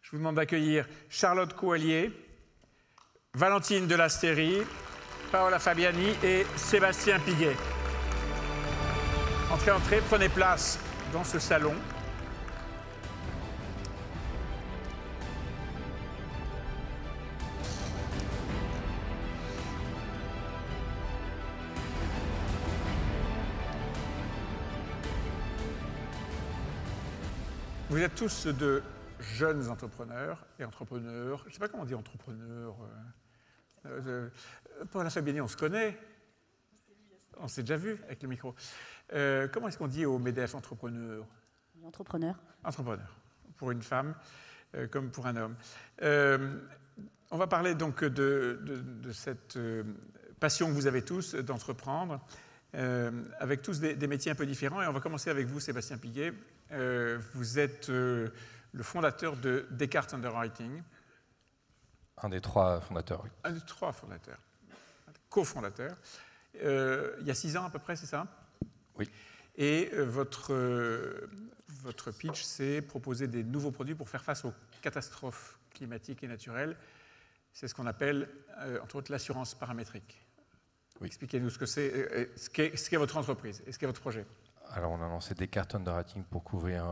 Je vous demande d'accueillir Charlotte Coallier, Valentine Delasteri, Paola Fabiani et Sébastien Piguet. Entrez, entrez, prenez place dans ce salon. Vous êtes tous de jeunes entrepreneurs et entrepreneurs. Je ne sais pas comment on dit entrepreneur. Paola Fabiani, on se connaît. On s'est déjà vu avec le micro. Comment est-ce qu'on dit au MEDEF entrepreneur? Entrepreneur. Entrepreneur, pour une femme comme pour un homme. On va parler donc de cette passion que vous avez tous d'entreprendre, avec tous des métiers un peu différents. Et on va commencer avec vous, Sébastien Piguet. Vous êtes le fondateur de Descartes Underwriting. Un des trois fondateurs, oui. Un des trois fondateurs, cofondateurs. Il y a 6 ans à peu près, c'est ça? Oui. Et votre pitch, c'est proposer des nouveaux produits pour faire face aux catastrophes climatiques et naturelles. C'est ce qu'on appelle, entre autres, l'assurance paramétrique. Oui. Expliquez-nous ce que c'est, ce qu'est votre entreprise et ce qu'est votre projet. Alors, on a lancé Descartes Underwriting pour couvrir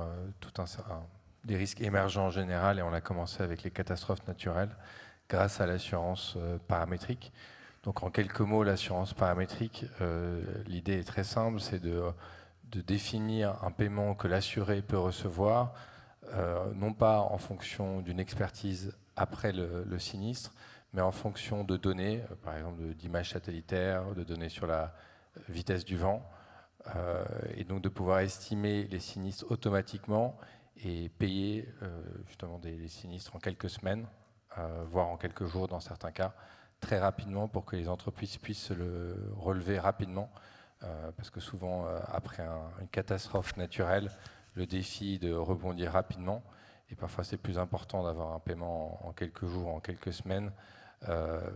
des risques émergents en général, et on a commencé avec les catastrophes naturelles grâce à l'assurance paramétrique. Donc, en quelques mots, l'assurance paramétrique, l'idée est très simple, c'est de définir un paiement que l'assuré peut recevoir, non pas en fonction d'une expertise après le sinistre, mais en fonction de données, par exemple d'images satellitaires, de données sur la vitesse du vent, et donc de pouvoir estimer les sinistres automatiquement et payer justement les sinistres en quelques semaines, voire en quelques jours dans certains cas, très rapidement pour que les entreprises puissent le relever rapidement, parce que souvent, après une catastrophe naturelle, le défi est de rebondir rapidement, et parfois c'est plus important d'avoir un paiement en quelques jours, en quelques semaines,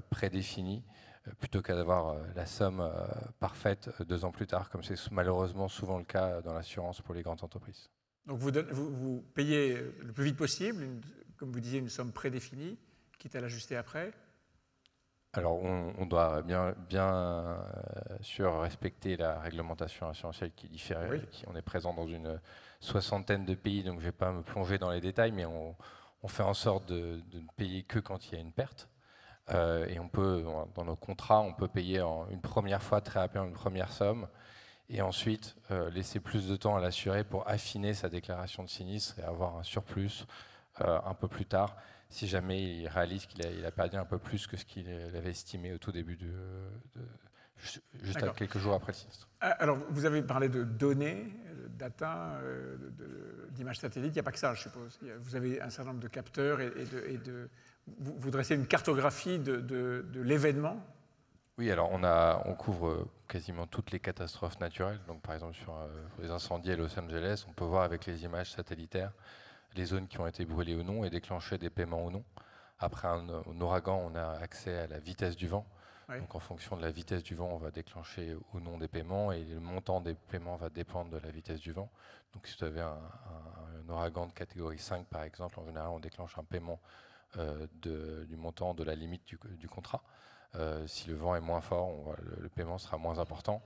prédéfini, plutôt qu'à d'avoir la somme parfaite 2 ans plus tard, comme c'est malheureusement souvent le cas dans l'assurance pour les grandes entreprises. Donc vous payez le plus vite possible, comme vous disiez, une somme prédéfinie, quitte à l'ajuster après. Alors on doit bien sûr respecter la réglementation assurantielle qui diffère. Oui. On est présent dans une 60aine de pays, donc je ne vais pas me plonger dans les détails, mais on fait en sorte de ne payer que quand il y a une perte. Et on peut, dans nos contrats, on peut payer une première fois très rapidement une première somme, et ensuite laisser plus de temps à l'assuré pour affiner sa déclaration de sinistre et avoir un surplus un peu plus tard, si jamais il réalise qu'il a perdu un peu plus que ce qu'il avait estimé au tout début, juste quelques jours après le sinistre. Alors, vous avez parlé de données, data, d'images satellites. Il n'y a pas que ça, je suppose. Vous avez un certain nombre de capteurs vous dressez une cartographie de l'événement. Oui, alors on couvre quasiment toutes les catastrophes naturelles. Donc, par exemple, sur les incendies à Los Angeles, on peut voir avec les images satellitaires les zones qui ont été brûlées ou non et déclencher des paiements ou non. Après un ouragan, on a accès à la vitesse du vent. Oui. Donc en fonction de la vitesse du vent, on va déclencher ou non des paiements, et le montant des paiements va dépendre de la vitesse du vent. Donc si vous avez un ouragan de catégorie 5 par exemple, en général on déclenche un paiement du montant de la limite du contrat. Si le vent est moins fort, le paiement sera moins important.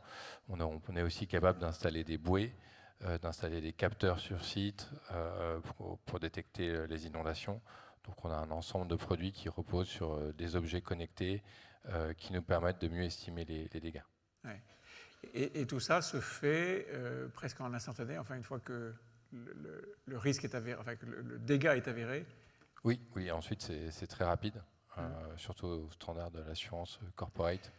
On est aussi capable d'installer des bouées, d'installer des capteurs sur site pour détecter les inondations. Donc on a un ensemble de produits qui reposent sur des objets connectés qui nous permettent de mieux estimer les dégâts. Ouais. Et tout ça se fait presque en instantané, enfin une fois que le risque est avéré, enfin que le dégât est avéré. Oui, ensuite c'est très rapide, surtout au standard de l'assurance corporate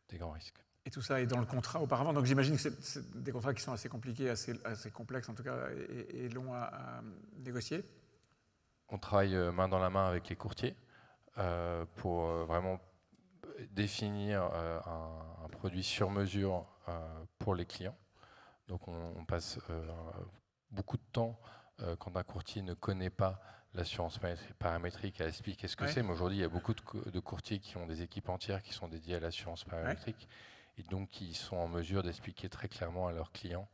des grands risques. Et tout ça est dans le contrat auparavant, donc j'imagine que c'est des contrats qui sont assez compliqués, assez complexes en tout cas, et longs à négocier. On travaille main dans la main avec les courtiers pour vraiment définir un produit sur mesure pour les clients. Donc on passe beaucoup de temps quand un courtier ne connaît pas l'assurance paramétrique à expliquer ce que c'est. Mais aujourd'hui, il y a beaucoup de courtiers qui ont des équipes entières qui sont dédiées à l'assurance paramétrique, et donc qui sont en mesure d'expliquer très clairement à leurs clients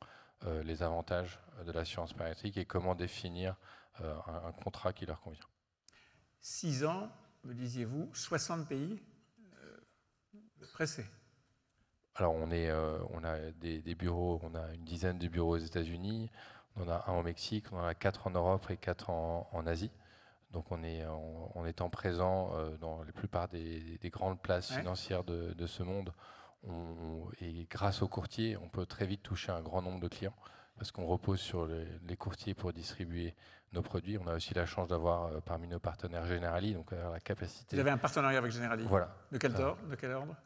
les avantages de l'assurance paramétrique et comment définir un contrat qui leur convient. 6 ans, me disiez-vous, 60 pays pressés. Alors, on a des bureaux, on a une dizaine de bureaux aux États-Unis, on en a un au Mexique, on en a 4 en Europe et 4 en Asie. Donc, on est en étant présent dans la plupart des grandes places financières de ce monde. Et grâce aux courtiers, on peut très vite toucher un grand nombre de clients parce qu'on repose sur les courtiers pour distribuer nos produits. On a aussi la chance d'avoir parmi nos partenaires Generali, donc la capacité. Vous avez un partenariat avec Generali. Voilà. De quel ordre?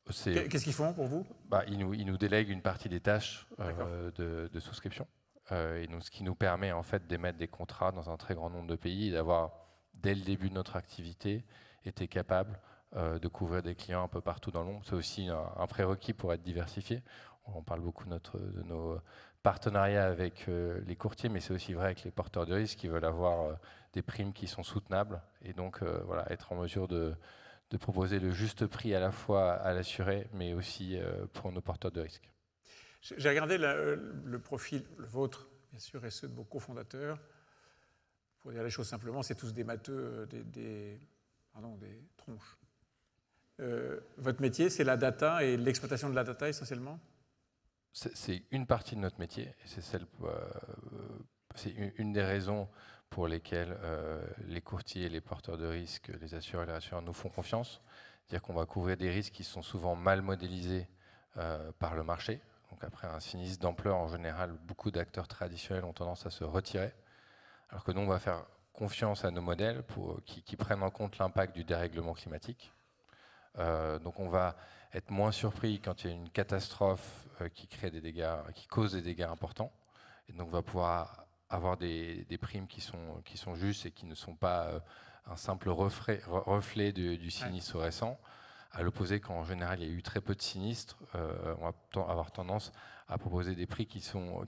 Qu'est-ce qu'ils font pour vous? Ils nous délèguent une partie des tâches de souscription. Et donc, ce qui nous permet en fait d'émettre des contrats dans un très grand nombre de pays et d'avoir, dès le début de notre activité, été capable de couvrir des clients un peu partout dans le monde. C'est aussi un prérequis pour être diversifié. On parle beaucoup de nos partenariats avec les courtiers, mais c'est aussi vrai avec les porteurs de risques qui veulent avoir des primes qui sont soutenables et donc être en mesure de proposer le juste prix à la fois à l'assuré, mais aussi pour nos porteurs de risques. J'ai regardé le profil, le vôtre, bien sûr, et ceux de vos cofondateurs. Pour dire les choses simplement, c'est tous des matheux, des tronches. Votre métier, c'est la data et l'exploitation de la data essentiellement? C'est une partie de notre métier, et c'est une des raisons pour lesquelles les courtiers, les porteurs de risques, les assureurs et les rassureurs nous font confiance. C'est-à-dire qu'on va couvrir des risques qui sont souvent mal modélisés par le marché. Donc après un sinistre d'ampleur, en général, beaucoup d'acteurs traditionnels ont tendance à se retirer, alors que nous, on va faire confiance à nos modèles qui prennent en compte l'impact du dérèglement climatique. Donc on va être moins surpris quand il y a une catastrophe qui crée des dégâts, qui cause des dégâts importants. Et donc on va pouvoir avoir des primes qui sont justes et qui ne sont pas un simple reflet du sinistre récent. À l'opposé, quand en général il y a eu très peu de sinistres, on va avoir tendance à proposer des prix qui sont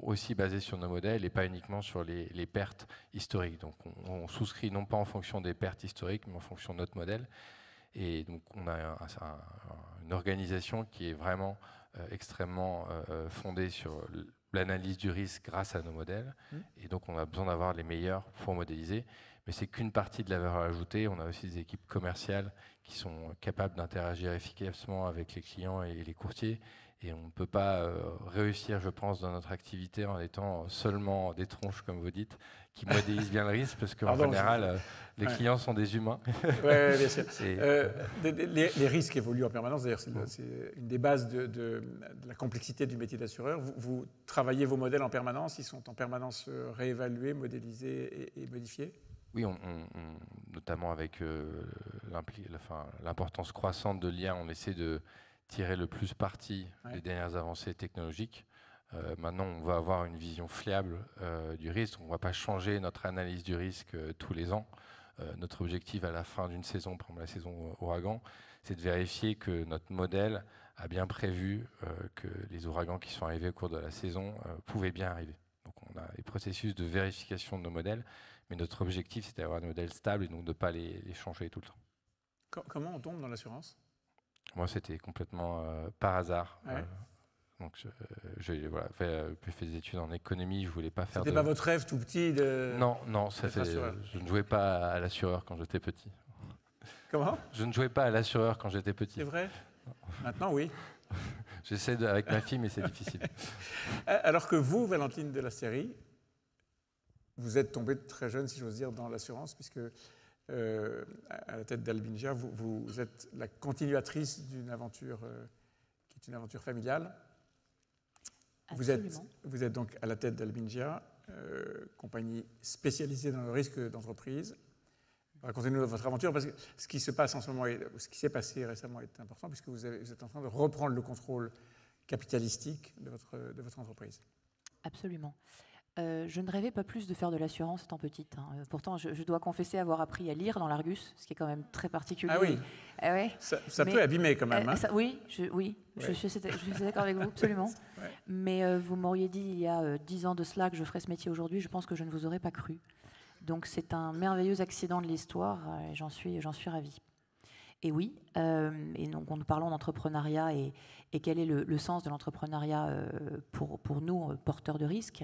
aussi basés sur nos modèles et pas uniquement sur les pertes historiques. Donc on souscrit non pas en fonction des pertes historiques, mais en fonction de notre modèle. Et donc on a une organisation qui est vraiment extrêmement fondée sur l'analyse du risque grâce à nos modèles. Et donc on a besoin d'avoir les meilleurs pour modéliser. Mais c'est qu'une partie de la valeur ajoutée. On a aussi des équipes commerciales qui sont capables d'interagir efficacement avec les clients et les courtiers. Et on ne peut pas réussir, je pense, dans notre activité en étant seulement des tronches, comme vous dites, qui modélisent bien le risque, parce qu'en général, les clients sont des humains. Oui, bien sûr. Les risques évoluent en permanence. D'ailleurs, c'est une des bases de la complexité du métier d'assureur. Vous travaillez vos modèles en permanence. Ils sont en permanence réévalués, modélisés et modifiés? Oui, notamment avec l'importance croissante de l'IA, on essaie de tirer le plus parti des dernières avancées technologiques. Maintenant, on va avoir une vision fiable du risque. On ne va pas changer notre analyse du risque tous les ans. Notre objectif à la fin d'une saison, par exemple la saison ouragan, c'est de vérifier que notre modèle a bien prévu que les ouragans qui sont arrivés au cours de la saison pouvaient bien arriver. Donc on a des processus de vérification de nos modèles, mais notre objectif c'est d'avoir des modèles stables et donc de ne pas les changer tout le temps. Comment on tombe dans l'assurance? Moi, c'était complètement par hasard. Donc, j'ai fait des études en économie. Je voulais pas faire. C'était pas votre rêve tout petit de. Non, je ne jouais pas à l'assureur quand j'étais petit. Comment? Je ne jouais pas à l'assureur quand j'étais petit. C'est vrai? Non. Maintenant, oui. J'essaie avec ma fille, mais c'est difficile. Alors que vous, Valentine de la Série, vous êtes tombée très jeune, si j'ose dire, dans l'assurance, puisque à la tête d'Albingia, vous êtes la continuatrice d'une aventure qui est une aventure familiale. Vous êtes donc à la tête d'Albingia, compagnie spécialisée dans le risque d'entreprise. Racontez-nous votre aventure, parce que ce qui se passe en ce moment, ce qui s'est passé récemment est important, puisque vous êtes en train de reprendre le contrôle capitalistique de votre entreprise. Absolument. Je ne rêvais pas plus de faire de l'assurance étant petite. Pourtant, je dois confesser avoir appris à lire dans l'Argus, ce qui est quand même très particulier. Ah oui. Ça peut abîmer quand même. Oui, je suis d'accord avec vous, absolument. Mais vous m'auriez dit il y a 10 ans de cela que je ferais ce métier aujourd'hui, je pense que je ne vous aurais pas cru. Donc c'est un merveilleux accident de l'histoire et j'en suis ravie. Et oui, et donc nous parlons d'entrepreneuriat et quel est le sens de l'entrepreneuriat pour nous, porteurs de risques.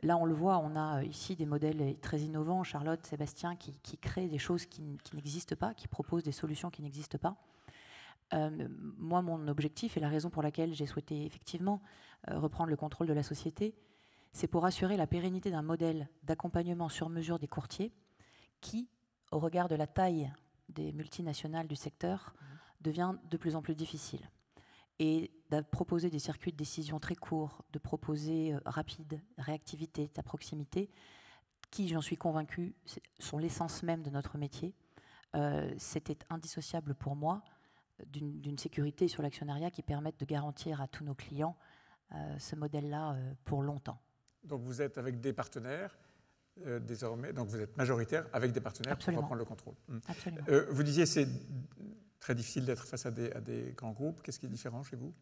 Là, on le voit, on a ici des modèles très innovants, Charlotte, Sébastien, qui créent des choses qui n'existent pas, qui proposent des solutions qui n'existent pas. Moi, mon objectif et la raison pour laquelle j'ai souhaité effectivement reprendre le contrôle de la société, c'est pour assurer la pérennité d'un modèle d'accompagnement sur mesure des courtiers qui, au regard de la taille des multinationales du secteur, devient de plus en plus difficile. Et de proposer des circuits de décision très courts, de proposer rapide, réactivité, de proximité, qui, j'en suis convaincue, sont l'essence même de notre métier. C'était indissociable pour moi d'une sécurité sur l'actionnariat qui permette de garantir à tous nos clients ce modèle-là pour longtemps. Donc vous êtes avec des partenaires désormais, donc vous êtes majoritaire avec des partenaires. Absolument. Pour reprendre le contrôle. Absolument. Vous disiez c'est très difficile d'être face à des grands groupes. Qu'est-ce qui est différent chez vous?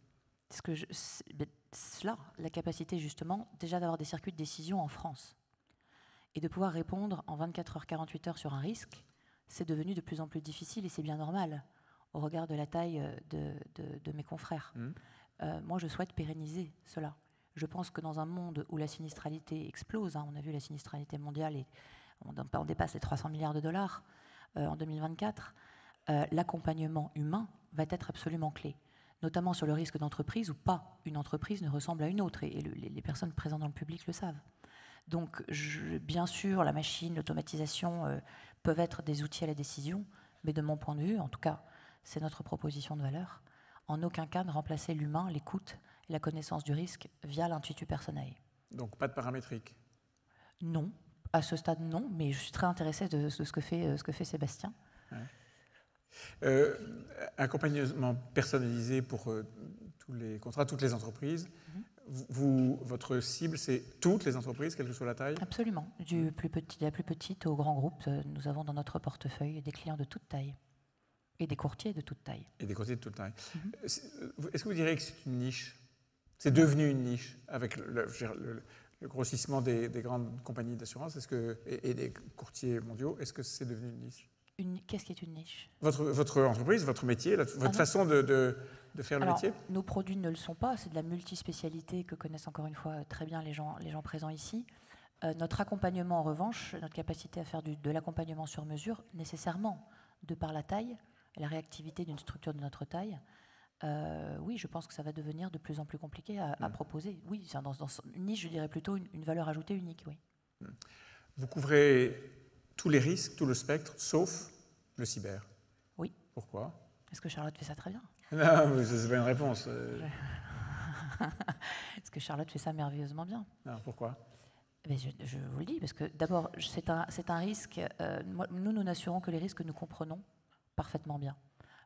Cela, la capacité justement déjà d'avoir des circuits de décision en France et de pouvoir répondre en 24 heures, 48 heures sur un risque, c'est devenu de plus en plus difficile et c'est bien normal au regard de la taille de mes confrères. Moi, je souhaite pérenniser cela. Je pense que dans un monde où la sinistralité explose, on a vu la sinistralité mondiale et on dépasse les 300 milliards de dollars en 2024, l'accompagnement humain va être absolument clé, notamment sur le risque d'entreprise où pas une entreprise ne ressemble à une autre, et les personnes présentes dans le public le savent. Donc, bien sûr, la machine, l'automatisation peuvent être des outils à la décision, mais de mon point de vue, en tout cas, c'est notre proposition de valeur, en aucun cas ne remplacer l'humain, l'écoute et la connaissance du risque via l'intuitu personae. Donc, pas de paramétrique? Non, à ce stade, non, mais je suis très intéressée de ce que fait Sébastien. Ouais. Accompagnement personnalisé pour tous les contrats, toutes les entreprises. Votre cible, c'est toutes les entreprises, quelle que soit la taille? Absolument. De la plus petite au grand groupe, nous avons dans notre portefeuille des clients de toute taille et des courtiers de toute taille. Et des courtiers de toute taille. Est-ce que vous diriez que c'est une niche? C'est devenu une niche avec le grossissement des grandes compagnies d'assurance et des courtiers mondiaux. Est-ce que c'est devenu une niche? Qu'est-ce qui est une niche? Votre entreprise, votre métier, votre façon de faire le métier? Nos produits ne le sont pas, c'est de la multispécialité que connaissent encore une fois très bien les gens présents ici. Notre accompagnement, en revanche, notre capacité à faire de l'accompagnement sur mesure, nécessairement, de par la taille et la réactivité d'une structure de notre taille, oui, je pense que ça va devenir de plus en plus compliqué à proposer. Oui, dans une niche, je dirais plutôt une valeur ajoutée unique, oui. Vous couvrez tous les risques, tout le spectre, sauf le cyber. Oui. Pourquoi? Est-ce que Charlotte fait ça très bien? Non, mais c'est pas une réponse. Est-ce que Charlotte fait ça merveilleusement bien? Non, pourquoi? Mais je vous le dis, parce que d'abord, c'est un risque. Nous n'assurons que les risques que nous comprenons parfaitement bien.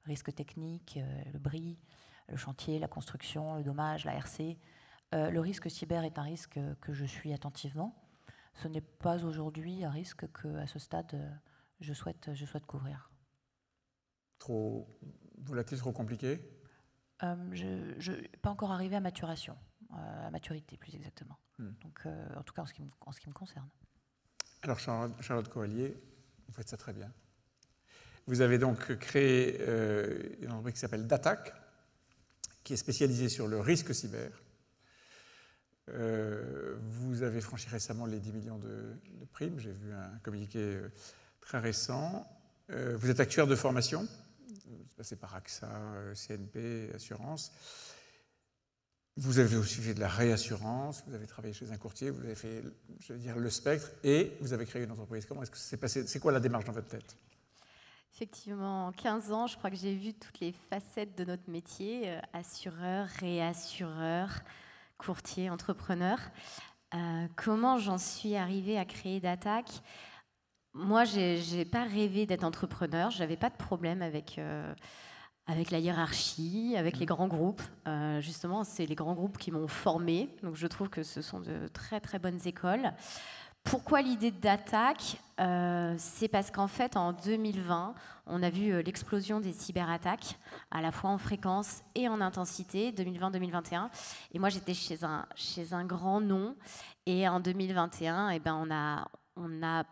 Risque technique, le bris, le chantier, la construction, le dommage, la RC. Le risque cyber est un risque que je suis attentivement. Ce n'est pas aujourd'hui un risque qu'à ce stade, je souhaite couvrir. Trop volatile, trop compliqué? Pas encore arrivé à maturation, à maturité plus exactement. Donc, en tout cas en ce qui me concerne. Alors Charlotte Corellier, vous faites ça très bien. Vous avez donc créé une entreprise qui s'appelle Datac, qui est spécialisée sur le risque cyber. Vous avez franchi récemment les 10 millions de primes. J'ai vu un communiqué très récent. Vous êtes actuaire de formation. Vous êtes passé par AXA, CNP, Assurance. Vous avez aussi fait de la réassurance. Vous avez travaillé chez un courtier. Vous avez fait, je veux dire, le spectre. Et vous avez créé une entreprise. Comment est-ce que ça s'est passé? C'est quoi la démarche dans votre tête? Effectivement, en 15 ans, je crois que j'ai vu toutes les facettes de notre métier, assureur, réassureur, courtier, entrepreneur. Comment j'en suis arrivée à créer Datac? Moi, je n'ai pas rêvé d'être entrepreneur, je n'avais pas de problème avec la hiérarchie, avec les grands groupes. Justement, c'est les grands groupes qui m'ont formée, donc je trouve que ce sont de très très bonnes écoles. Pourquoi l'idée de Datac? C'est parce qu'en fait, en 2020, on a vu l'explosion des cyberattaques, à la fois en fréquence et en intensité, 2020-2021. Et moi, j'étais chez un grand nom. Et en 2021, eh ben, on a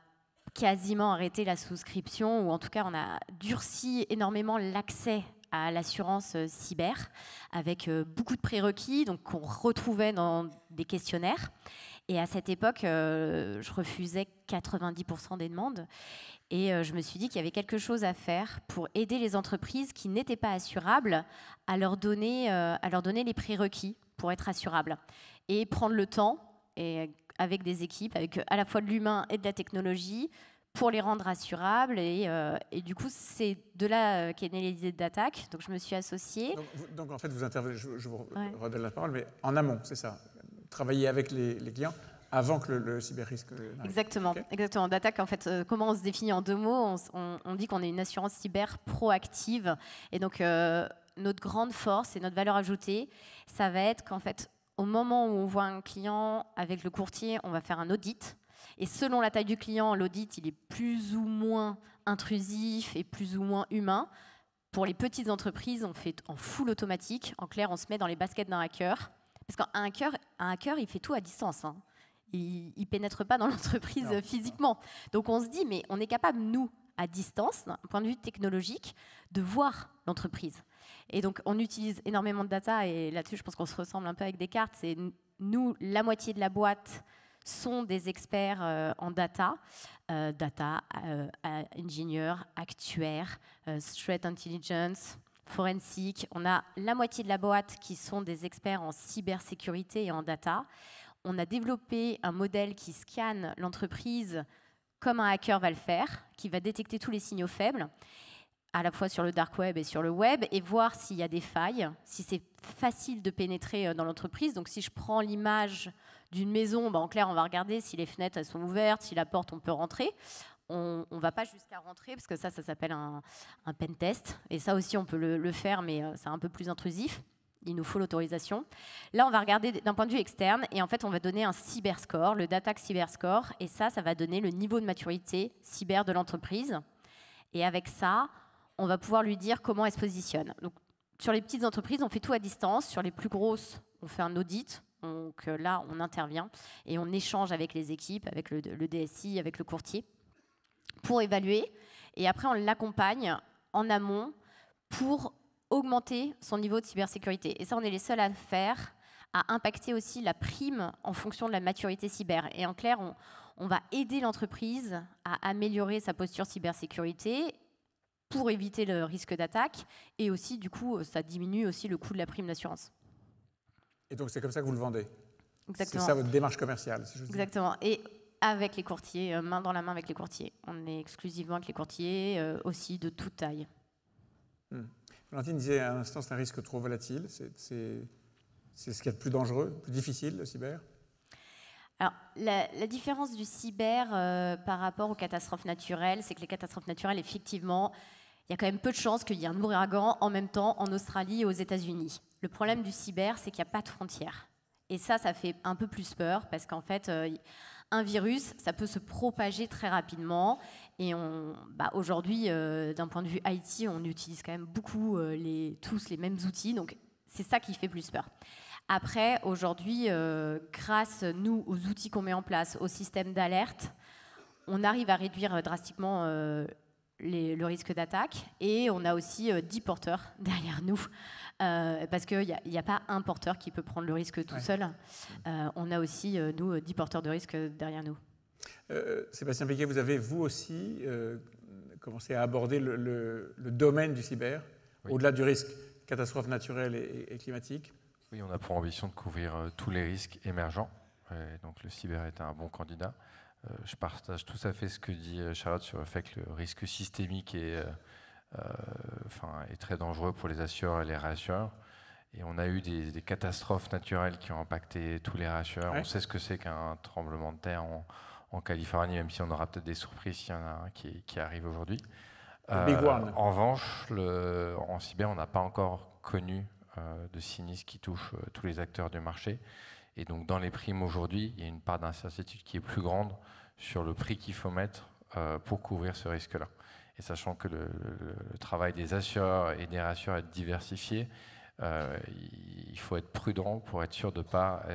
quasiment arrêté la souscription, ou en tout cas, on a durci énormément l'accès à l'assurance cyber, avec beaucoup de prérequis, donc qu'on retrouvait dans des questionnaires. Et à cette époque, je refusais 90% des demandes. Et je me suis dit qu'il y avait quelque chose à faire pour aider les entreprises qui n'étaient pas assurables à leur donner les prérequis pour être assurables. Et prendre le temps, et avec des équipes, avec à la fois de l'humain et de la technologie, pour les rendre assurables. Et du coup, c'est de là qu'est née l'idée d'Attack. Donc je me suis associée. Donc en fait, vous intervenez, je vous redonne la parole, mais en amont, c'est ça. Travailler avec les clients avant que le cyber-risque n'arrive. Exactement, okay. Exactement. D'Attack, en fait, comment on se définit en 2 mots? On dit qu'on est une assurance cyber proactive. Et donc, notre grande force et notre valeur ajoutée, ça va être qu'en fait, au moment où on voit un client avec le courtier, on va faire un audit. Et selon la taille du client, l'audit, il est plus ou moins intrusif et plus ou moins humain. Pour les petites entreprises, on fait en full automatique. En clair, on se met dans les baskets d'un hacker. Parce qu'un hacker, il fait tout à distance. Hein. Il ne pénètre pas dans l'entreprise physiquement. Donc on se dit, mais on est capable, nous, à distance, d'un point de vue technologique, de voir l'entreprise. Et donc on utilise énormément de data, et là-dessus, je pense qu'on se ressemble un peu avec Descartes. C'est nous, la moitié de la boîte sont des experts en data, ingénieurs, actuaires, threat intelligence, forensique. On a la moitié de la boîte qui sont des experts en cybersécurité et en data. On a développé un modèle qui scanne l'entreprise comme un hacker va le faire, qui va détecter tous les signaux faibles, à la fois sur le dark web et sur le web, et voir s'il y a des failles, si c'est facile de pénétrer dans l'entreprise. Donc si je prends l'image d'une maison, en clair, on va regarder si les fenêtres elles sont ouvertes, si la porte on peut rentrer. On ne va pas jusqu'à rentrer, parce que ça s'appelle un pen test. Et ça aussi, on peut le faire, mais c'est un peu plus intrusif. Il nous faut l'autorisation. Là, on va regarder d'un point de vue externe, et en fait, on va donner un cyberscore, le d'Attack cyberscore, et ça va donner le niveau de maturité cyber de l'entreprise. Et avec ça, on va pouvoir lui dire comment elle se positionne. Donc, sur les petites entreprises, on fait tout à distance. Sur les plus grosses, on fait un audit. Donc là, on intervient et on échange avec les équipes, avec le DSI, avec le courtier, pour évaluer. Et après, on l'accompagne en amont pour augmenter son niveau de cybersécurité. Et ça, on est les seuls à le faire, à impacter aussi la prime en fonction de la maturité cyber. Et en clair, on va aider l'entreprise à améliorer sa posture cybersécurité pour éviter le risque d'attaque. Et aussi, du coup, ça diminue aussi le coût de la prime d'assurance. Et donc, c'est comme ça que vous le vendez? Exactement. C'est ça votre démarche commerciale, si je veux dire. Exactement. Et avec les courtiers, main dans la main avec les courtiers. On est exclusivement avec les courtiers, aussi de toute taille. Valentine disait à l'instant, c'est un risque trop volatile. C'est ce qu'il y a de plus dangereux, plus difficile, le cyber? Alors, la différence du cyber par rapport aux catastrophes naturelles, c'est que les catastrophes naturelles, effectivement, il y a quand même peu de chances qu'il y ait un ouragan en même temps en Australie et aux États-Unis. Le problème du cyber, c'est qu'il n'y a pas de frontières. Et ça fait un peu plus peur, parce qu'en fait, un virus, ça peut se propager très rapidement. Et aujourd'hui, d'un point de vue IT, on utilise quand même beaucoup tous les mêmes outils. Donc, c'est ça qui fait plus peur. Après, aujourd'hui, grâce, nous, aux outils qu'on met en place, au système d'alerte, on arrive à réduire drastiquement le risque d'attaque. Et on a aussi 10 porteurs derrière nous. Parce qu'il n'y a pas un porteur qui peut prendre le risque tout seul. On a aussi, nous, 10 porteurs de risque derrière nous. Sébastien Piquet, vous avez, vous aussi, commencé à aborder le domaine du cyber, au-delà du risque catastrophe naturelle et climatique. Oui, on a pour ambition de couvrir tous les risques émergents. Donc le cyber est un bon candidat. Je partage tout à fait ce que dit Charlotte sur le fait que le risque systémique est très dangereux pour les assureurs et les réassureurs. Et on a eu des catastrophes naturelles qui ont impacté tous les réassureurs. Ouais. On sait ce que c'est qu'un tremblement de terre en Californie, même si on aura peut-être des surprises s'il y en a un qui arrive aujourd'hui. En revanche, en cyber, on n'a pas encore connu de sinistres qui touchent tous les acteurs du marché. Et donc, dans les primes aujourd'hui, il y a une part d'incertitude qui est plus grande sur le prix qu'il faut mettre pour couvrir ce risque-là. Et sachant que le travail des assureurs et des réassureurs est diversifié, il faut être prudent pour être sûr de pas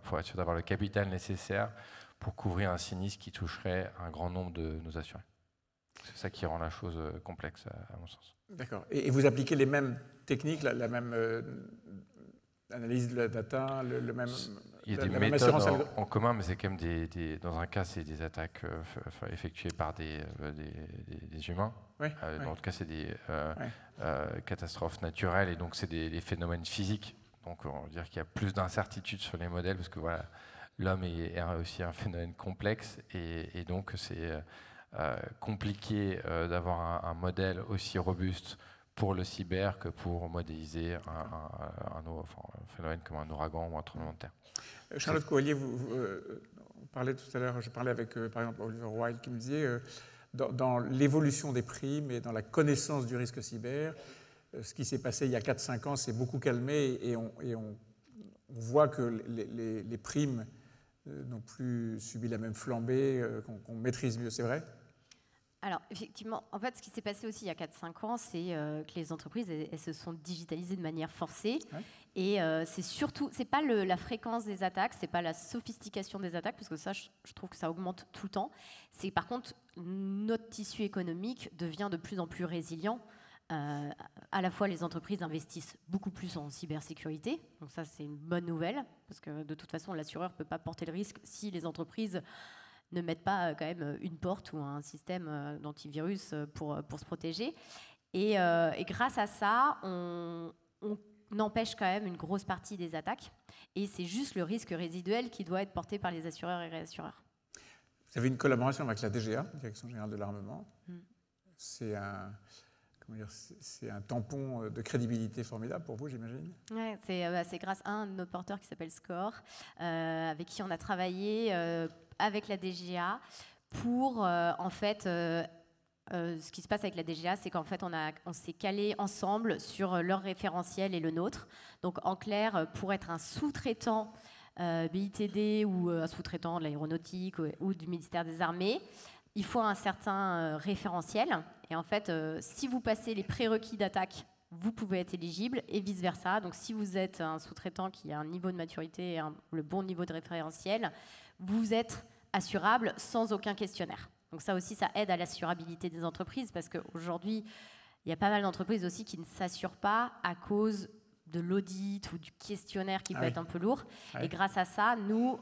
pour être sûr d'avoir le capital nécessaire pour couvrir un sinistre qui toucherait un grand nombre de nos assurés. C'est ça qui rend la chose complexe, à mon sens. D'accord. Et vous appliquez les mêmes techniques, la même analyse de la data, le même Il y a des méthodes en commun, mais c'est quand même dans un cas, c'est des attaques effectuées par des humains. Oui, dans l'autre cas, c'est des catastrophes naturelles, et donc c'est des phénomènes physiques. Donc on va dire qu'il y a plus d'incertitudes sur les modèles, parce que voilà, l'homme est aussi un phénomène complexe, et donc c'est compliqué d'avoir un modèle aussi robuste pour le cyber que pour modéliser un phénomène comme un ouragan ou un tremblement de terre. Charlotte Coallier, vous parlez tout à l'heure, je parlais avec par exemple Oliver Wilde qui me disait dans l'évolution des primes et dans la connaissance du risque cyber, ce qui s'est passé il y a 4-5 ans s'est beaucoup calmé, et on voit que les primes n'ont plus subi la même flambée, qu'on maîtrise mieux, c'est vrai ? Alors, effectivement, en fait, ce qui s'est passé aussi il y a 4-5 ans, c'est que les entreprises, elles se sont digitalisées de manière forcée. Ouais. Et c'est surtout, c'est pas la fréquence des attaques, c'est pas la sophistication des attaques, parce que ça, je trouve que ça augmente tout le temps. C'est par contre, notre tissu économique devient de plus en plus résilient. À la fois, les entreprises investissent beaucoup plus en cybersécurité. Donc ça, c'est une bonne nouvelle, parce que de toute façon, l'assureur ne peut pas porter le risque si les entreprises ne mettent pas quand même une porte ou un système d'antivirus pour se protéger. Et grâce à ça, on empêche quand même une grosse partie des attaques. Et c'est juste le risque résiduel qui doit être porté par les assureurs et réassureurs. Vous avez une collaboration avec la DGA, Direction Générale de l'Armement. C'est un tampon de crédibilité formidable pour vous, j'imagine. Ouais, c'est grâce à un de nos porteurs qui s'appelle SCORE, avec qui on a travaillé avec la DGA pour, en fait, ce qui se passe avec la DGA, c'est qu'en fait, on s'est calé ensemble sur leur référentiel et le nôtre. Donc, en clair, pour être un sous-traitant BITD ou un sous-traitant de l'aéronautique ou du ministère des Armées, il faut un certain référentiel. Et en fait, si vous passez les prérequis d'attaque, vous pouvez être éligible, et vice-versa. Donc, si vous êtes un sous-traitant qui a un niveau de maturité et le bon niveau de référentiel, vous êtes assurable sans aucun questionnaire. Donc ça aussi, ça aide à l'assurabilité des entreprises, parce qu'aujourd'hui, il y a pas mal d'entreprises aussi qui ne s'assurent pas à cause de l'audit ou du questionnaire qui peut être un peu lourd. Et grâce à ça, nous,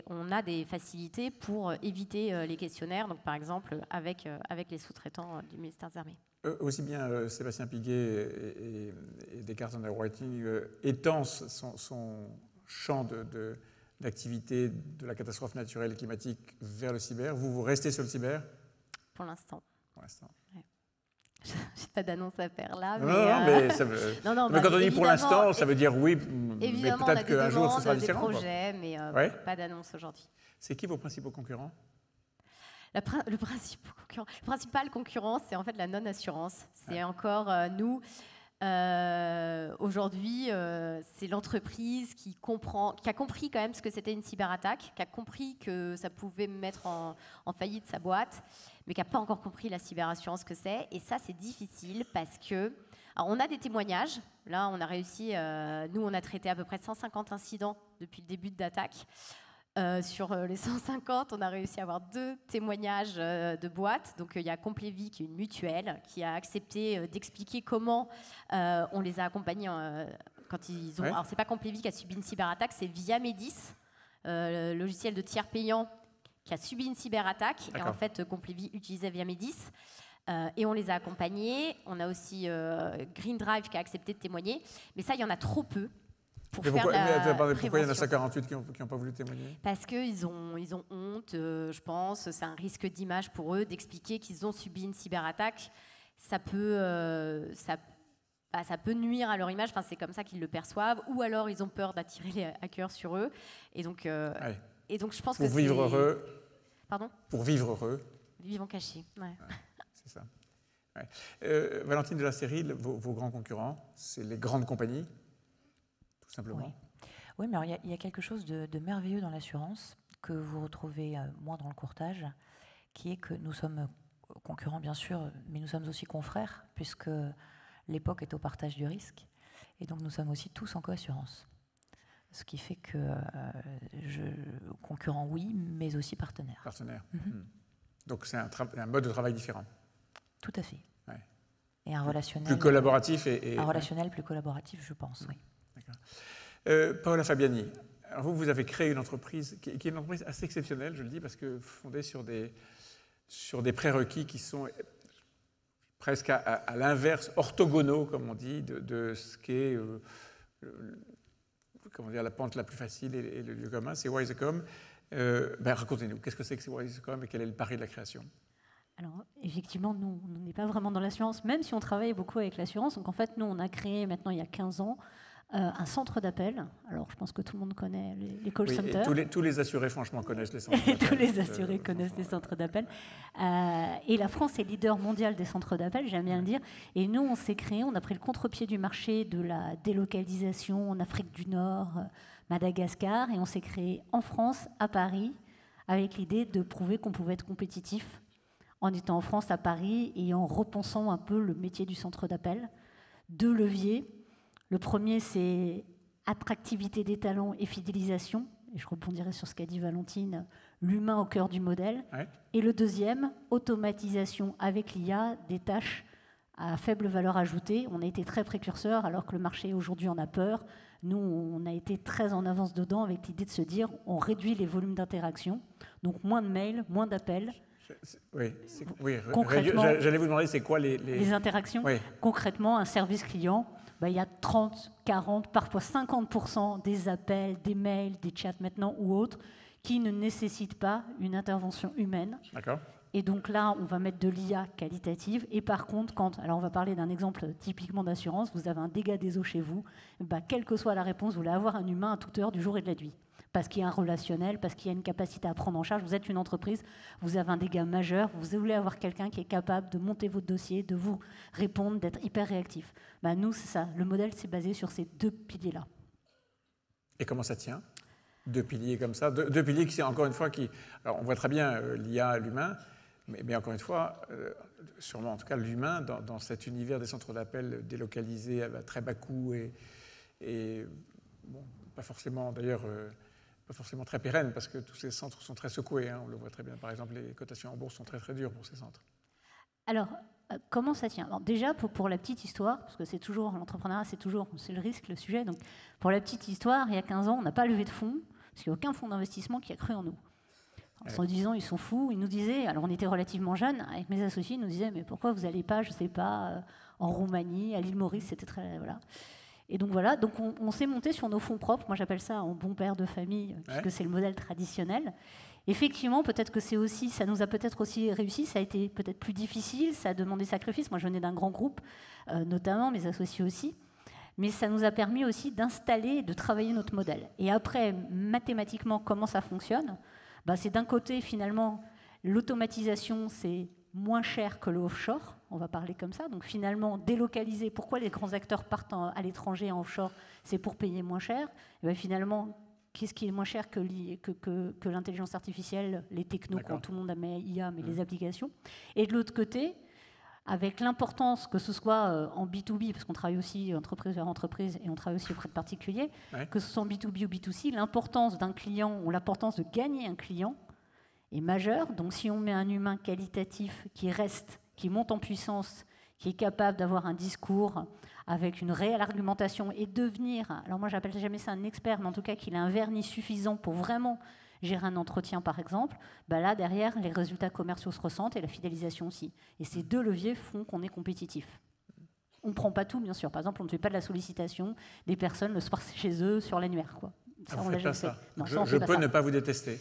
on a des facilités pour éviter les questionnaires, donc par exemple avec les sous-traitants du ministère des Armées. Aussi bien Sébastien Piguet et Descartes Underwriting étend son champ d'activité de la catastrophe naturelle et climatique vers le cyber. Vous restez sur le cyber ? Pour l'instant. Pour l'instant. Ouais. Je n'ai pas d'annonce à faire là. Mais quand on dit pour l'instant, ça veut dire oui, mais peut-être qu'un jour ce sera différent. Des projets, mais pas d'annonce aujourd'hui. C'est qui vos principaux concurrents ? Le principal concurrent, c'est en fait la non-assurance. C'est encore nous. Aujourd'hui, c'est l'entreprise qui a compris quand même ce que c'était une cyberattaque, qui a compris que ça pouvait mettre en faillite sa boîte, mais qui n'a pas encore compris la cyberassurance que c'est. Et ça, c'est difficile parce que... Alors, on a des témoignages. Là, on a réussi... nous, on a traité à peu près 150 incidents depuis le début de l'attaque. Sur les 150, on a réussi à avoir 2 témoignages de boîtes. Donc, il y a Complévie, qui est une mutuelle, qui a accepté d'expliquer comment on les a accompagnés quand ils ont... Ouais. Alors, c'est pas Complévie qui a subi une cyberattaque, c'est Viamedis, le logiciel de tiers payant qui a subi une cyberattaque. Et en fait, Complévie utilisait Viamedis. Et on les a accompagnés. On a aussi Green Drive qui a accepté de témoigner. Mais ça, il y en a trop peu. Pourquoi il y en a 148 qui n'ont pas voulu témoigner ? Parce qu'ils ont honte, je pense. C'est un risque d'image pour eux d'expliquer qu'ils ont subi une cyberattaque. Ça peut nuire à leur image. Enfin, c'est comme ça qu'ils le perçoivent. Ou alors, ils ont peur d'attirer les hackers sur eux. Et donc, je pense que c'est... Pour vivre heureux. Pardon ? Pour vivre heureux. Vivons cachés, ouais. C'est ça. Ouais. Valentine de la Série, vos grands concurrents, c'est les grandes compagnies ? Simplement. Oui, mais il y a quelque chose de merveilleux dans l'assurance que vous retrouvez moins dans le courtage, qui est que nous sommes concurrents, bien sûr, mais nous sommes aussi confrères, puisque l'époque est au partage du risque. Et donc, nous sommes aussi tous en coassurance. Ce qui fait que concurrents, oui, mais aussi partenaires. Partenaires. Donc, c'est un mode de travail différent. Tout à fait. Ouais. Et un relationnel... Plus collaboratif un relationnel plus collaboratif, je pense, oui. D'accord. Paola Fabiani, Alors vous avez créé une entreprise qui est une entreprise assez exceptionnelle, je le dis, parce que fondée sur des prérequis qui sont presque à l'inverse, orthogonaux, comme on dit, de ce qu'est la pente la plus facile et le lieu commun, c'est Wisecom. Racontez-nous, qu'est-ce que c'est Wisecom et quel est le pari de la création? Alors, effectivement, nous, on n'est pas vraiment dans l'assurance, même si on travaille beaucoup avec l'assurance. Donc, en fait, nous, on a créé maintenant, il y a 15 ans, un centre d'appel. Alors, je pense que tout le monde connaît les call centers. Tous les assurés, franchement, connaissent les centres d'appel. Tous les assurés connaissent les centres d'appel. Et la France est leader mondial des centres d'appel, j'aime bien le dire. Et nous, on s'est créé, on a pris le contre-pied du marché de la délocalisation en Afrique du Nord, Madagascar, et on s'est créé en France, à Paris, avec l'idée de prouver qu'on pouvait être compétitif en étant en France, à Paris, et en repensant un peu le métier du centre d'appel. 2 leviers. Le premier, c'est attractivité des talents et fidélisation. Et je rebondirai sur ce qu'a dit Valentine, l'humain au cœur du modèle. Ouais. Et le deuxième, automatisation avec l'IA des tâches à faible valeur ajoutée. On a été très précurseurs, alors que le marché aujourd'hui en a peur. Nous, on a été très en avance dedans avec l'idée de se dire on réduit les volumes d'interaction. Donc moins de mails, moins d'appels. Oui, concrètement, j'allais vous demander, c'est quoi les interactions? Oui. Concrètement, un service client, il y a 30, 40, parfois 50% des appels, des mails, des chats maintenant ou autres qui ne nécessitent pas une intervention humaine. D'accord. Et donc là, on va mettre de l'IA qualitative. Et par contre, alors on va parler d'un exemple typiquement d'assurance, vous avez un dégât des eaux chez vous, quelle que soit la réponse, vous voulez avoir un humain à toute heure du jour et de la nuit. Parce qu'il y a un relationnel, parce qu'il y a une capacité à prendre en charge. Vous êtes une entreprise, vous avez un dégât majeur, vous voulez avoir quelqu'un qui est capable de monter votre dossier, de vous répondre, d'être hyper réactif. Nous, c'est ça. Le modèle, c'est basé sur ces 2 piliers-là. Et comment ça tient? 2 piliers comme ça, 2 piliers qui, encore une fois, alors on voit très bien l'IA, l'humain, mais encore une fois, sûrement en tout cas l'humain, dans cet univers des centres d'appel délocalisés à très bas coût et bon, pas forcément d'ailleurs... pas forcément très pérenne, parce que tous ces centres sont très secoués. On le voit très bien. Par exemple, les cotations en bourse sont très, très dures pour ces centres. Alors, comment ça tient? Alors, déjà, pour la petite histoire, parce que c'est toujours, l'entrepreneuriat, c'est le risque, le sujet. Donc, pour la petite histoire, il y a 15 ans, on n'a pas levé de fonds, parce qu'il n'y a aucun fonds d'investissement qui a cru en nous. En se disant, ils sont fous. Ils nous disaient, alors on était relativement jeunes, avec mes associés, ils nous disaient, mais pourquoi vous n'allez pas, je ne sais pas, en Roumanie, à l'île Maurice, c'était très... Voilà. Et donc voilà, donc on s'est monté sur nos fonds propres. Moi, j'appelle ça un bon père de famille, puisque c'est le modèle traditionnel. Effectivement, peut-être que ça nous a peut-être aussi réussi. Ça a été peut-être plus difficile, ça a demandé sacrifice. Moi, je venais d'un grand groupe, notamment mes associés aussi. Mais ça nous a permis aussi d'installer, de travailler notre modèle. Et après, mathématiquement, comment ça fonctionne? C'est d'un côté, finalement, l'automatisation, c'est moins cher que le offshore, on va parler comme ça. Donc finalement, délocaliser, pourquoi les grands acteurs partent à l'étranger en offshore? C'est pour payer moins cher. Et finalement, qu'est-ce qui est moins cher que l'intelligence artificielle, les technos, quand tout le monde met IA, mais les applications. Et de l'autre côté, avec l'importance, que ce soit en B2B, parce qu'on travaille aussi entreprise vers entreprise et on travaille aussi auprès de particuliers, que ce soit en B2B ou B2C, l'importance d'un client ou l'importance de gagner un client est majeure. Donc si on met un humain qualitatif qui reste, qui monte en puissance, qui est capable d'avoir un discours avec une réelle argumentation et devenir, alors moi j'appelle jamais ça un expert, mais en tout cas qu'il a un vernis suffisant pour vraiment gérer un entretien par exemple, là derrière les résultats commerciaux se ressentent et la fidélisation aussi. Et ces 2 leviers font qu'on est compétitif. On ne prend pas tout bien sûr, par exemple on ne fait pas de la sollicitation des personnes le soir chez eux sur l'annuaire. Ça, on l'a jamais fait. Non, je peux ne pas vous détester.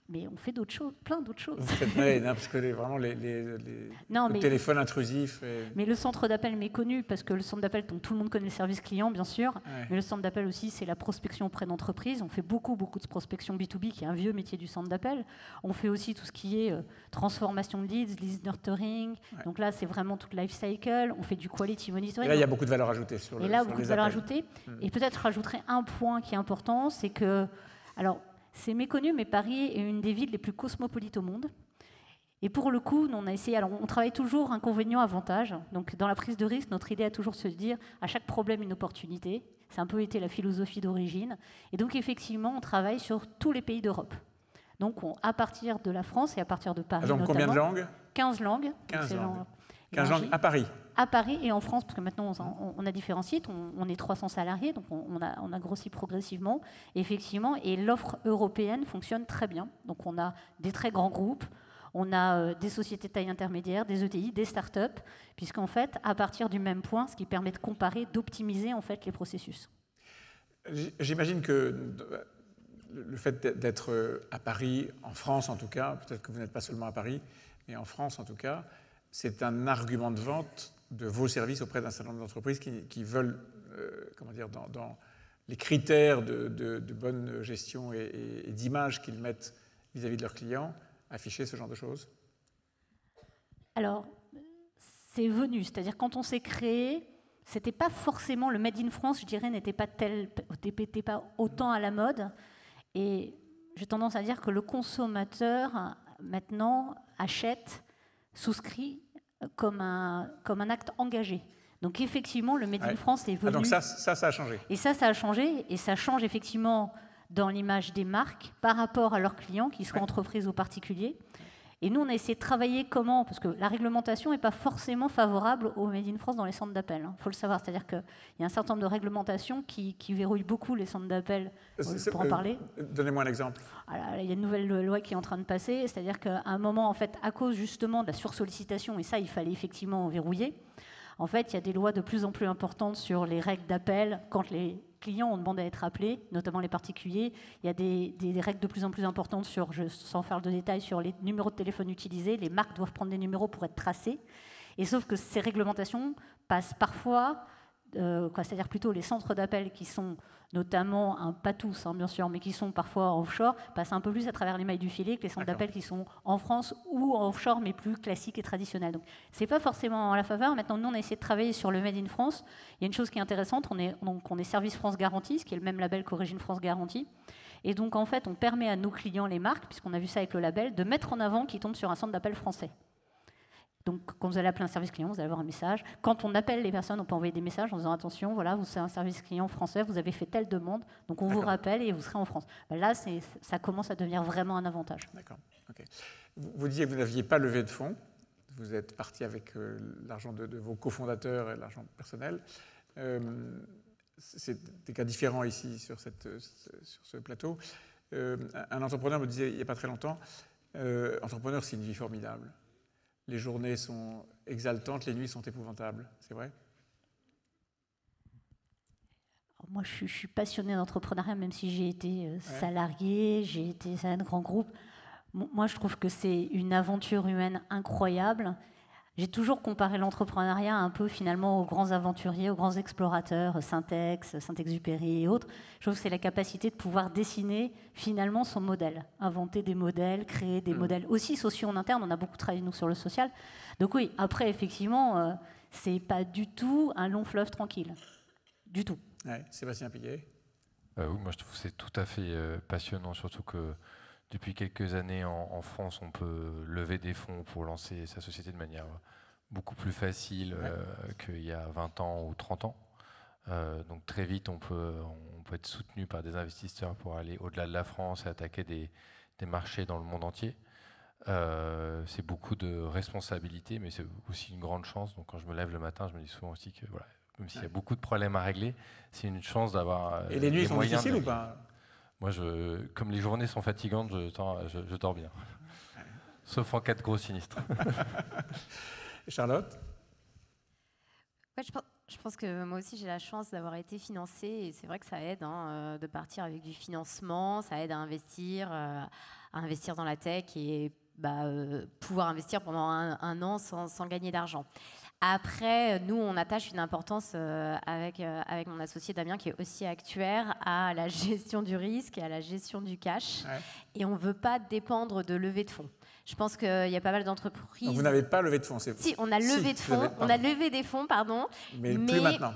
Mais on fait d'autres choses, plein d'autres choses. Parce que vraiment le téléphone intrusif. Mais le centre d'appel méconnu, parce que le centre d'appel, tout le monde connaît le service client, bien sûr, mais le centre d'appel aussi, c'est la prospection auprès d'entreprises. On fait beaucoup de prospection B2B, qui est un vieux métier du centre d'appel. On fait aussi tout ce qui est transformation de leads, nurturing. Donc là, c'est vraiment tout le life cycle. On fait du quality monitoring. Et là, il y a beaucoup de valeur ajoutée sur le. Et là, beaucoup de valeur ajoutée. Et peut-être je rajouterai un point qui est important, c'est que, alors. C'est méconnu, mais Paris est une des villes les plus cosmopolites au monde. Et pour le coup, on a essayé. Alors, on travaille toujours inconvénient-avantage. Donc, dans la prise de risque, notre idée a toujours se dire à chaque problème une opportunité. C'est un peu été la philosophie d'origine. Et donc, effectivement, on travaille sur tous les pays d'Europe. Donc, à partir de la France et à partir de Paris. Donc, combien de langues? 15 langues. 15 langues. 15 langues à Paris. à Paris et en France, parce que maintenant on a différents sites, on est 300 salariés, donc on a grossi progressivement, effectivement, et l'offre européenne fonctionne très bien. Donc on a des très grands groupes, on a des sociétés de taille intermédiaire, des ETI, des startups, puisqu'en fait, à partir du même point, ce qui permet de comparer, d'optimiser en fait les processus. J'imagine que le fait d'être à Paris, en France en tout cas, peut-être que vous n'êtes pas seulement à Paris, mais en France en tout cas, c'est un argument de vente de vos services auprès d'un certain nombre d'entreprises qui veulent, comment dire, dans les critères de bonne gestion et d'image qu'ils mettent vis-à-vis de leurs clients, afficher ce genre de choses? Alors, c'est venu, c'est-à-dire quand on s'est créé, c'était pas forcément le Made in France, je dirais, n'était pas autant à la mode. Et j'ai tendance à dire que le consommateur, maintenant, achète, souscrit comme un acte engagé. Donc effectivement, le Made in France est venu. Donc ça a changé. Et ça a changé, et ça change effectivement dans l'image des marques par rapport à leurs clients, qu'ils soient entreprises ou particuliers. Et nous, on a essayé de travailler comment, parce que la réglementation n'est pas forcément favorable au Made in France dans les centres d'appel. Il faut le savoir, c'est-à-dire qu'il y a un certain nombre de réglementations qui verrouillent beaucoup les centres d'appel. Pour en parler. Donnez-moi un exemple. Alors, il y a une nouvelle loi qui est en train de passer, c'est-à-dire qu'à un moment, en fait, à cause justement de la sursollicitation, et ça, il fallait effectivement verrouiller. En fait, il y a des lois de plus en plus importantes sur les règles d'appel quand les clients ont demandé à être appelés, notamment les particuliers. Il y a des règles de plus en plus importantes sur, sans faire de détails, sur les numéros de téléphone utilisés. Les marques doivent prendre des numéros pour être tracées. Et sauf que ces réglementations passent parfois, c'est-à-dire plutôt les centres d'appel qui sont notamment, pas tous bien sûr, mais qui sont parfois offshore, passent un peu plus à travers les mailles du filet que les centres d'appel qui sont en France ou en offshore, mais plus classiques et traditionnels. Donc c'est pas forcément à la faveur. Maintenant, nous, on a essayé de travailler sur le Made in France. Il y a une chose qui est intéressante, on est Service France Garantie, ce qui est le même label qu'Origine France Garantie. Et donc, en fait, on permet à nos clients, les marques, puisqu'on a vu ça avec le label, de mettre en avant qu'ils tombent sur un centre d'appel français. Donc, quand vous allez appeler un service client, vous allez avoir un message. Quand on appelle les personnes, on peut envoyer des messages en disant attention, voilà, vous êtes un service client français, vous avez fait telle demande, donc on vous rappelle et vous serez en France. Là, ça commence à devenir vraiment un avantage. D'accord. Okay. Vous disiez que vous n'aviez pas levé de fonds. Vous êtes parti avec l'argent de vos cofondateurs et l'argent personnel. C'est des cas différents ici sur ce plateau. Un entrepreneur me disait il n'y a pas très longtemps, entrepreneur, c'est une vie formidable. Les journées sont exaltantes, les nuits sont épouvantables. C'est vrai ? Moi, je suis passionnée d'entrepreneuriat, même si j'ai été salariée, j'ai été salariée de grands groupes. Moi, je trouve que c'est une aventure humaine incroyable. J'ai toujours comparé l'entrepreneuriat un peu finalement aux grands aventuriers, aux grands explorateurs, Syntex, Saint-Exupéry et autres. Je trouve que c'est la capacité de pouvoir dessiner finalement son modèle, inventer des modèles, créer des modèles aussi sociaux en interne. On a beaucoup travaillé nous sur le social. Donc oui, après effectivement, c'est pas du tout un long fleuve tranquille, du tout. Ouais, Sébastien Piguet. Oui, moi je trouve que c'est tout à fait passionnant, surtout que depuis quelques années, en France, on peut lever des fonds pour lancer sa société de manière beaucoup plus facile qu'il y a 20 ans ou 30 ans. Donc très vite, on peut être soutenu par des investisseurs pour aller au-delà de la France et attaquer des marchés dans le monde entier. C'est beaucoup de responsabilités, mais c'est aussi une grande chance. Donc quand je me lève le matin, je me dis souvent aussi que voilà, même s'il y a beaucoup de problèmes à régler, c'est une chance d'avoir Et les nuits sont difficiles ou pas ? Moi, comme les journées sont fatigantes, je dors bien. Sauf en cas de gros sinistre. Charlotte ? Ouais, je pense que moi aussi, j'ai la chance d'avoir été financée. Et c'est vrai que ça aide de partir avec du financement. Ça aide à investir dans la tech et pouvoir investir pendant un an sans gagner d'argent. Après, nous, on attache une importance avec mon associé Damien, qui est aussi actuaire, à la gestion du risque et à la gestion du cash. Ouais. Et on ne veut pas dépendre de levée de fonds. Je pense qu'il y a pas mal d'entreprises... Donc vous n'avez pas levé de fonds, Si, on a levé de fonds. On a levé des fonds, pardon. Mais plus maintenant.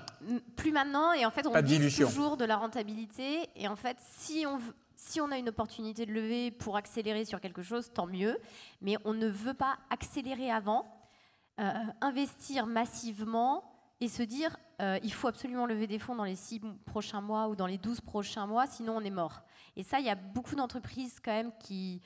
Plus maintenant. Et en fait, on vise toujours de la rentabilité. Et en fait, si on a une opportunité de lever pour accélérer sur quelque chose, tant mieux. Mais on ne veut pas accélérer avant. Investir massivement et se dire il faut absolument lever des fonds dans les 6 prochains mois ou dans les 12 prochains mois, sinon on est mort. Et ça, il y a beaucoup d'entreprises quand même qui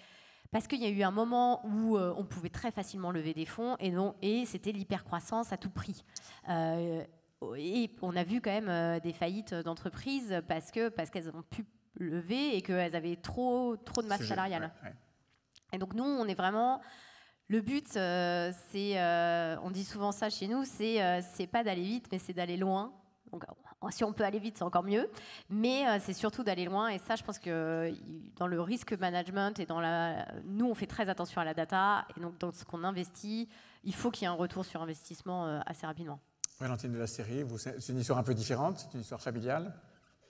Parce qu'il y a eu un moment où on pouvait très facilement lever des fonds et c'était l'hypercroissance à tout prix. Et on a vu quand même des faillites d'entreprises parce qu'elles ont pu lever et qu'elles avaient trop de masse salariale. Ouais. Et donc nous, on est vraiment... Le but, on dit souvent ça chez nous, c'est pas d'aller vite, mais c'est d'aller loin. Donc, si on peut aller vite, c'est encore mieux. Mais c'est surtout d'aller loin. Et ça, je pense que dans le risk management et nous, on fait très attention à la data. Et donc, dans ce qu'on investit, il faut qu'il y ait un retour sur investissement assez rapidement. Valentine de la Série, c'est une histoire un peu différente, c'est une histoire familiale,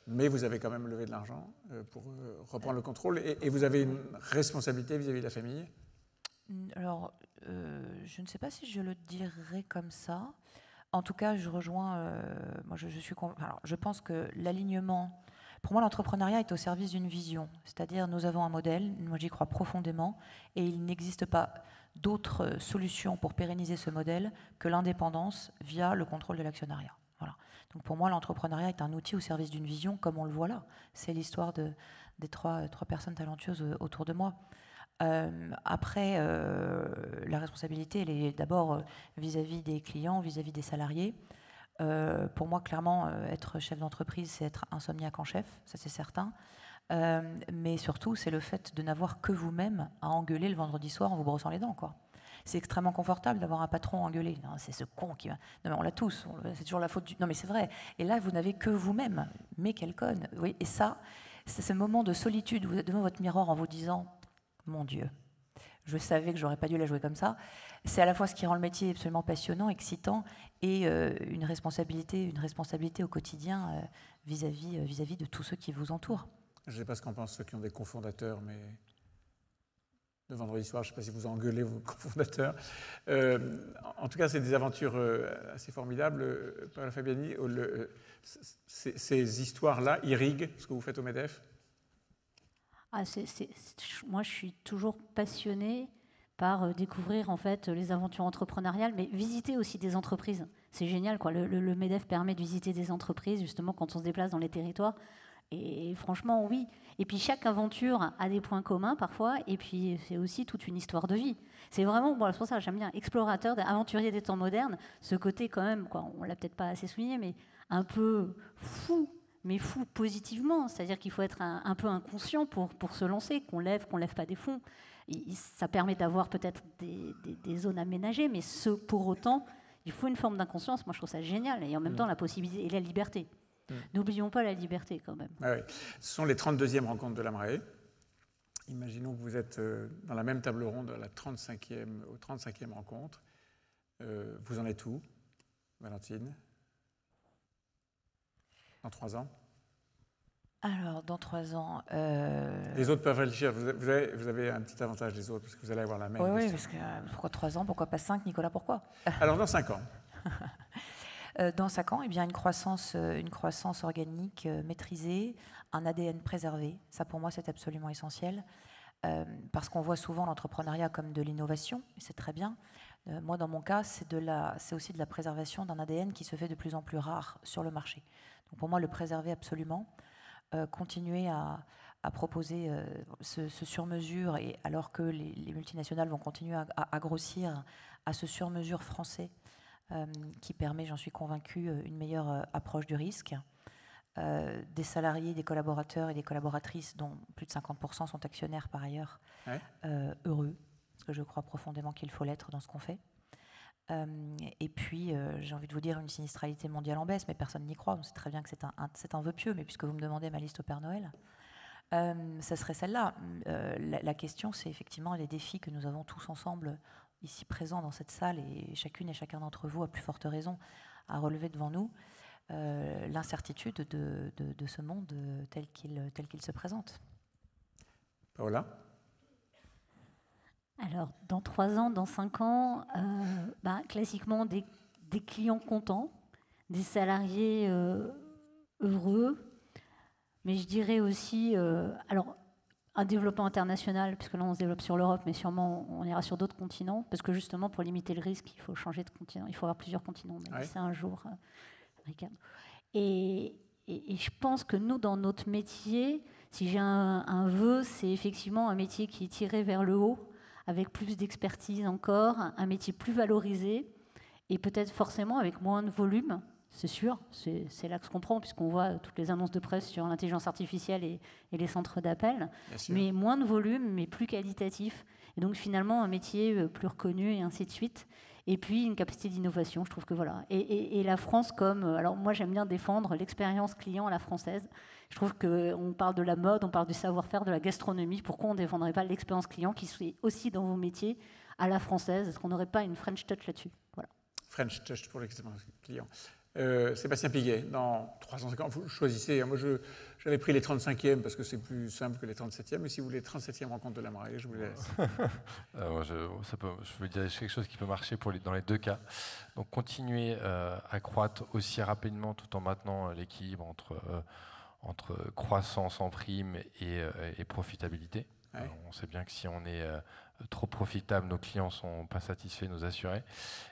mais vous avez quand même levé de l'argent pour reprendre le contrôle. Et vous avez une responsabilité vis-à-vis de la famille? Alors, je ne sais pas si je le dirais comme ça. En tout cas, je rejoins. Moi, je pense que l'alignement. Pour moi, l'entrepreneuriat est au service d'une vision. C'est-à-dire, nous avons un modèle. Moi, j'y crois profondément, et il n'existe pas d'autre solution pour pérenniser ce modèle que l'indépendance via le contrôle de l'actionnariat. Voilà. Donc, pour moi, l'entrepreneuriat est un outil au service d'une vision, comme on le voit là. C'est l'histoire des trois personnes talentueuses autour de moi. Après, la responsabilité, elle est d'abord vis-à-vis des clients, vis-à-vis des salariés. Pour moi, clairement, être chef d'entreprise, c'est être insomniaque en chef, ça c'est certain. Mais surtout, c'est le fait de n'avoir que vous-même à engueuler le vendredi soir en vous brossant les dents, quoi. C'est extrêmement confortable d'avoir un patron engueulé. C'est ce con qui va... Non, mais on l'a tous, c'est toujours la faute du... Non, mais c'est vrai. Et là, vous n'avez que vous-même. Mais quelle conne. Oui, et ça, c'est ce moment de solitude où vous êtes devant votre miroir en vous disant... Mon Dieu, je savais que j'aurais pas dû la jouer comme ça. C'est à la fois ce qui rend le métier absolument passionnant, excitant, et une responsabilité au quotidien vis-à-vis de tous ceux qui vous entourent. Je ne sais pas ce qu'en pensent ceux qui ont des cofondateurs, mais le vendredi soir, je ne sais pas si vous engueulez vos cofondateurs. En tout cas, c'est des aventures assez formidables. Paola Fabiani, ces histoires-là irriguent ce que vous faites au MEDEF? Moi, je suis toujours passionnée par découvrir en fait les aventures entrepreneuriales, mais visiter aussi des entreprises. C'est génial, quoi. Le MEDEF permet de visiter des entreprises justement quand on se déplace dans les territoires. Et franchement, oui. Et puis chaque aventure a des points communs parfois, et puis c'est aussi toute une histoire de vie. C'est vraiment, c'est pour ça que j'aime bien explorateur, aventurier des temps modernes. Ce côté quand même, quoi, on l'a peut-être pas assez souligné, mais un peu fou. Mais fou positivement, c'est-à-dire qu'il faut être un peu inconscient pour se lancer, qu'on lève pas des fonds. Ça permet d'avoir peut-être des zones aménagées, mais pour autant, il faut une forme d'inconscience. Moi, je trouve ça génial, et en même temps, la possibilité et la liberté. N'oublions pas la liberté, quand même. Ah oui. Ce sont les 32e rencontres de l'AMRAE. Imaginons que vous êtes dans la même table ronde au 35e rencontre. Vous en êtes où, Valentine? Dans 3 ans? Alors, dans 3 ans... Les autres peuvent réfléchir. Vous avez un petit avantage des autres, parce que vous allez avoir la même question. Oui, parce que pourquoi 3 ans? Pourquoi pas 5, Nicolas? Pourquoi? Alors, dans 5 ans? Dans 5 ans, eh bien, une croissance organique maîtrisée, un ADN préservé. Ça, pour moi, c'est absolument essentiel. Parce qu'on voit souvent l'entrepreneuriat comme de l'innovation, et c'est très bien. Moi, dans mon cas, c'est aussi de la préservation d'un ADN qui se fait de plus en plus rare sur le marché. Donc pour moi, le préserver absolument, continuer à proposer ce sur-mesure, et alors que les multinationales vont continuer à grossir, à ce sur-mesure français qui permet, j'en suis convaincue, une meilleure approche du risque. Des salariés, des collaborateurs et des collaboratrices dont plus de 50% sont actionnaires par ailleurs, ouais. Heureux, parce que je crois profondément qu'il faut l'être dans ce qu'on fait. Et puis, j'ai envie de vous dire une sinistralité mondiale en baisse, mais personne n'y croit. On sait très bien que c'est un vœu pieux, mais puisque vous me demandez ma liste au Père Noël, ça serait celle-là. La question, c'est effectivement les défis que nous avons tous ensemble, ici présents dans cette salle, et chacune et chacun d'entre vous, à plus forte raison, à relever devant nous. L'incertitude de ce monde tel qu'il se présente. Paola? Alors, dans 3 ans, dans 5 ans, classiquement, des clients contents, des salariés heureux, mais je dirais aussi, un développement international, puisque là, on se développe sur l'Europe, mais sûrement, on ira sur d'autres continents, parce que justement, pour limiter le risque, il faut changer de continent, il faut avoir plusieurs continents, mais ouais. C'est un jour... Et je pense que nous, dans notre métier, Si j'ai un vœu, c'est effectivement un métier qui est tiré vers le haut, avec plus d'expertise encore, un métier plus valorisé, et peut-être forcément avec moins de volume, c'est sûr, c'est là que je comprends, puisqu'on voit toutes les annonces de presse sur l'intelligence artificielle et les centres d'appel, mais moins de volume, mais plus qualitatif, et donc finalement un métier plus reconnu, et ainsi de suite. Et puis une capacité d'innovation, je trouve que voilà. Et la France comme... Alors moi j'aime bien défendre l'expérience client à la française. Je trouve qu'on parle de la mode, on parle du savoir-faire, de la gastronomie. Pourquoi on ne défendrait pas l'expérience client qui soit aussi dans vos métiers à la française? Est-ce qu'on n'aurait pas une French touch là-dessus? Voilà. French touch pour l'expérience client. Sébastien Piguet, dans 350 ans, vous choisissez. Moi, j'avais pris les 35e parce que c'est plus simple que les 37e, mais si vous voulez les 37e rencontres de la marée, je vous les laisse. Je veux dire quelque chose qui peut marcher dans les deux cas. Donc, continuer à croître aussi rapidement tout en maintenant l'équilibre entre croissance en prime et profitabilité. Ouais. On sait bien que si on est trop profitable, nos clients ne sont pas satisfaits, nos assurés.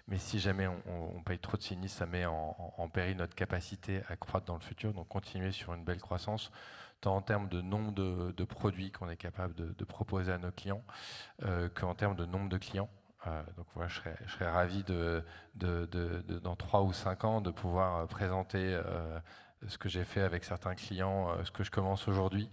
Mais si jamais on paye trop de sinistres, ça met en péril notre capacité à croître dans le futur. Donc continuer sur une belle croissance, tant en termes de nombre de produits qu'on est capable de proposer à nos clients, qu'en termes de nombre de clients. Donc voilà, je serais ravi dans 3 ou 5 ans de pouvoir présenter ce que j'ai fait avec certains clients, ce que je commence aujourd'hui.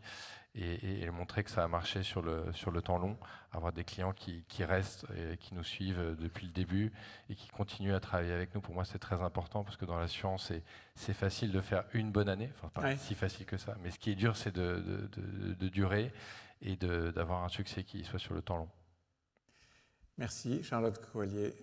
Et montrer que ça a marché sur le temps long, avoir des clients qui restent et qui nous suivent depuis le début et qui continuent à travailler avec nous. Pour moi, c'est très important parce que dans l'assurance, c'est facile de faire une bonne année, enfin pas si facile que ça, mais ce qui est dur, c'est de durer et d'avoir un succès qui soit sur le temps long. Merci. Charlotte Coallier.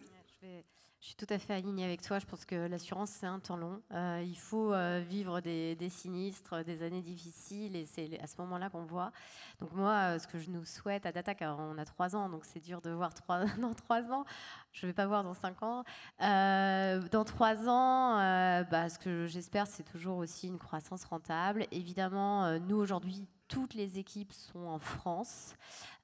Je suis tout à fait alignée avec toi. Je pense que l'assurance, c'est un temps long. Il faut vivre des sinistres, des années difficiles, et c'est à ce moment-là qu'on voit. Donc moi, ce que je nous souhaite à Datac, on a 3 ans, donc c'est dur de voir dans 3 ans. Je ne vais pas voir dans 5 ans. Dans 3 ans, ce que j'espère, c'est toujours aussi une croissance rentable. Évidemment, nous, aujourd'hui, toutes les équipes sont en France.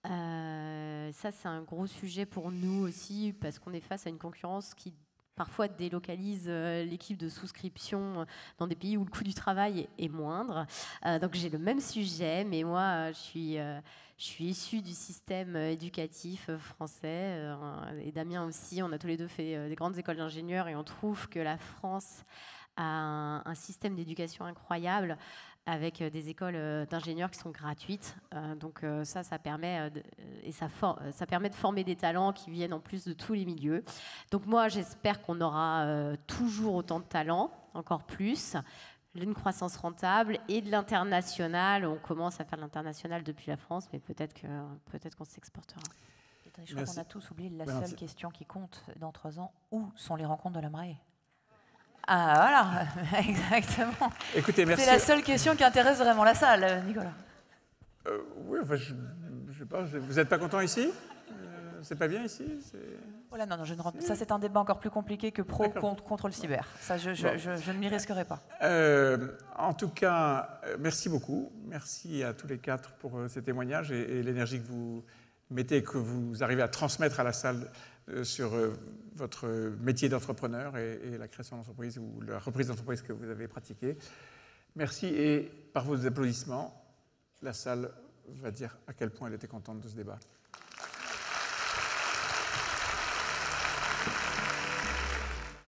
Ça, c'est un gros sujet pour nous aussi, parce qu'on est face à une concurrence qui parfois délocalise l'équipe de souscription dans des pays où le coût du travail est moindre. Donc j'ai le même sujet, mais moi, je suis issue du système éducatif français, et Damien aussi. On a tous les deux fait des grandes écoles d'ingénieurs, et on trouve que la France a un système d'éducation incroyable, avec des écoles d'ingénieurs qui sont gratuites. Donc ça permet, ça permet de former des talents qui viennent en plus de tous les milieux. Donc moi, j'espère qu'on aura toujours autant de talents, encore plus, une croissance rentable et de l'international. On commence à faire de l'international depuis la France, mais peut-être qu'on s'exportera. Je crois qu'on a tous oublié la seule question qui compte dans 3 ans. Où sont les rencontres de la marée ? Ah voilà, exactement. Écoutez, merci. C'est la seule question qui intéresse vraiment la salle, Nicolas. Oui, enfin, je sais pas. Vous n'êtes pas content ici? C'est pas bien ici? Voilà, non, ça c'est un débat encore plus compliqué que pro contre le cyber. Ça, je ne m'y risquerai pas. En tout cas, merci beaucoup. Merci à tous les 4 pour ces témoignages et l'énergie que vous mettez, que vous arrivez à transmettre à la salle sur votre métier d'entrepreneur et la création d'entreprise ou la reprise d'entreprise que vous avez pratiquée. Merci, et par vos applaudissements, la salle va dire à quel point elle était contente de ce débat.